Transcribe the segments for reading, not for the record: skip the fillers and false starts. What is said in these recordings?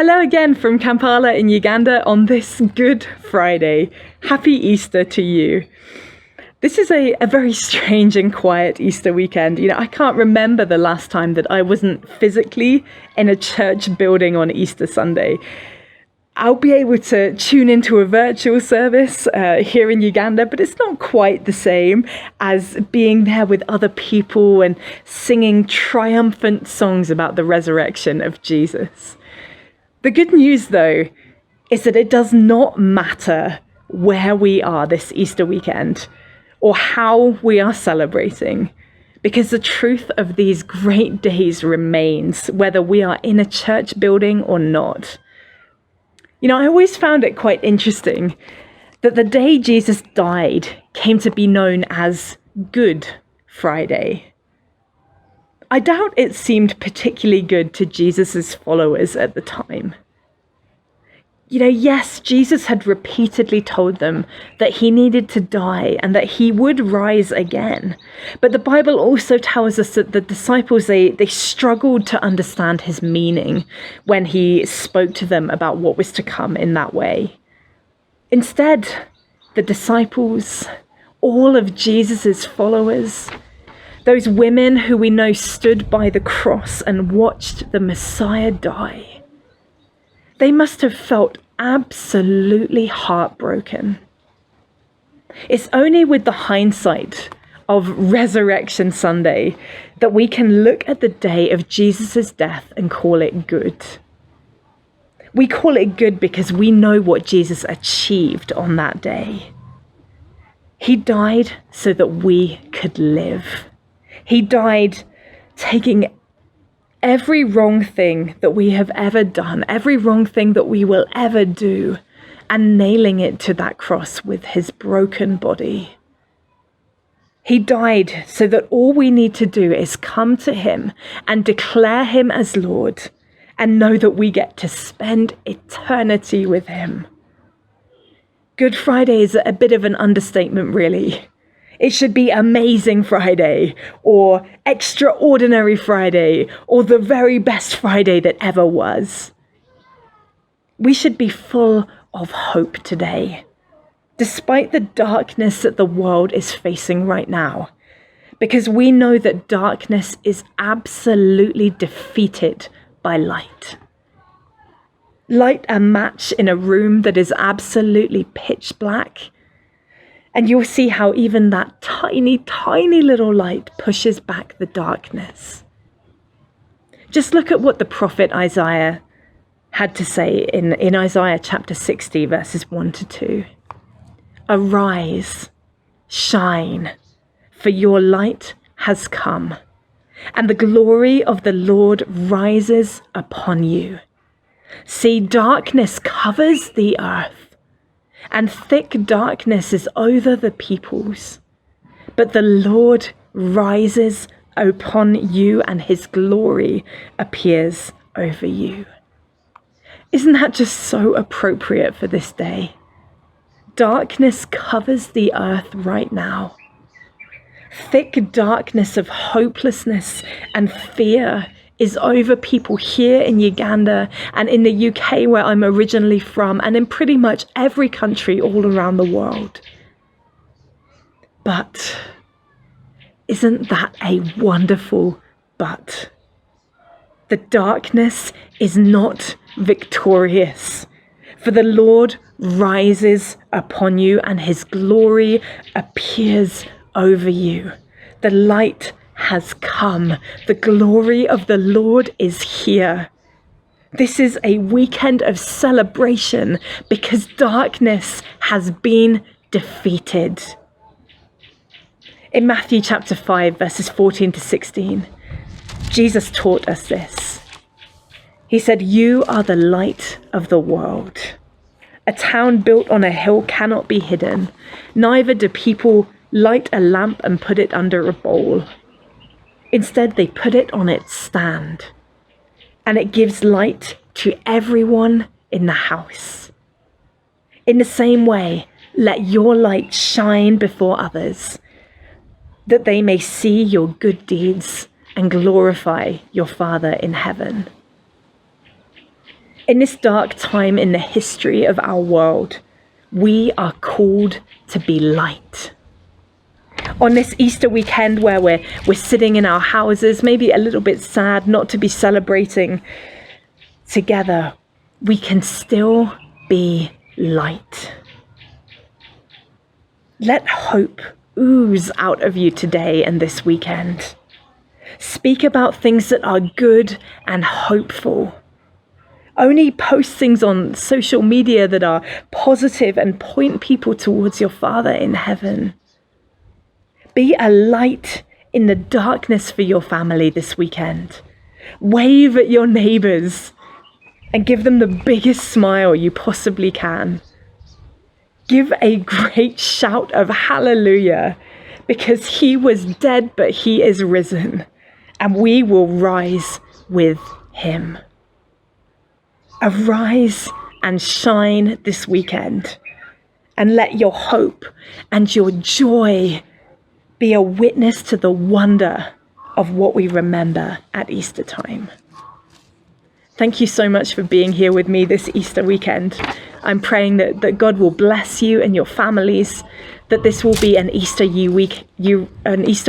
Hello again from Kampala in Uganda on this Good Friday. Happy Easter to you. This is a very strange and quiet Easter weekend. I can't remember the last time that I wasn't physically in a church building on Easter Sunday. I'll be able to tune into a virtual service here in Uganda, but it's not quite the same as being there with other people and singing triumphant songs about the resurrection of Jesus. The good news, though, is that it does not matter where we are this Easter weekend or how we are celebrating, because the truth of these great days remains, whether we are in a church building or not. I always found it quite interesting that the day Jesus died came to be known as Good Friday. I doubt it seemed particularly good to Jesus's followers at the time. Yes, Jesus had repeatedly told them that he needed to die and that he would rise again. But the Bible also tells us that the disciples, they struggled to understand his meaning when he spoke to them about what was to come in that way. Instead, the disciples, all of Jesus's followers, those women who we know stood by the cross and watched the Messiah die, they must have felt absolutely heartbroken. It's only with the hindsight of Resurrection Sunday that we can look at the day of Jesus' death and call it good. We call it good because we know what Jesus achieved on that day. He died so that we could live. He died taking every wrong thing that we have ever done, every wrong thing that we will ever do, and nailing it to that cross with his broken body. He died so that all we need to do is come to him and declare him as Lord and know that we get to spend eternity with him. Good Friday is a bit of an understatement, really. It should be Amazing Friday, or Extraordinary Friday, or the very best Friday that ever was. We should be full of hope today, despite the darkness that the world is facing right now, because we know that darkness is absolutely defeated by light. Light a match in a room that is absolutely pitch black, and you'll see how even that tiny, tiny little light pushes back the darkness. Just look at what the prophet Isaiah had to say in Isaiah chapter 60, verses 1 to 2. Arise, shine, for your light has come, and the glory of the Lord rises upon you. See, darkness covers the earth, and thick darkness is over the peoples. But the Lord rises upon you, and his glory appears over you. Isn't that just so appropriate for this day? Darkness covers the earth right now. Thick darkness of hopelessness and fear is over people here in Uganda and in the UK, where I'm originally from, and in pretty much every country all around the world. But isn't that a wonderful but? The darkness is not victorious, for the Lord rises upon you and his glory appears over you. The light has come. The glory of the Lord is here. This is a weekend of celebration because darkness has been defeated. In Matthew chapter 5, verses 14 to 16, Jesus taught us this. He said, "You are the light of the world. A town built on a hill cannot be hidden. Neither do people light a lamp and put it under a bowl. Instead, they put it on its stand, and it gives light to everyone in the house. In the same way, let your light shine before others, that they may see your good deeds and glorify your Father in heaven." In this dark time in the history of our world, we are called to be light. On this Easter weekend where we're sitting in our houses, maybe a little bit sad not to be celebrating together, we can still be light. Let hope ooze out of you today and this weekend. Speak about things that are good and hopeful. Only post things on social media that are positive and point people towards your Father in heaven. Be a light in the darkness for your family this weekend. Wave at your neighbors and give them the biggest smile you possibly can. Give a great shout of hallelujah, because he was dead, but he is risen, and we will rise with him. Arise and shine this weekend, and let your hope and your joy be a witness to the wonder of what we remember at Easter time. Thank you so much for being here with me this Easter weekend. I'm praying that God will bless you and your families, that this will be an Easter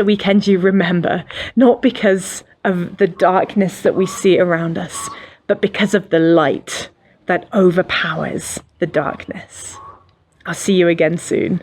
weekend you remember, not because of the darkness that we see around us, but because of the light that overpowers the darkness. I'll see you again soon.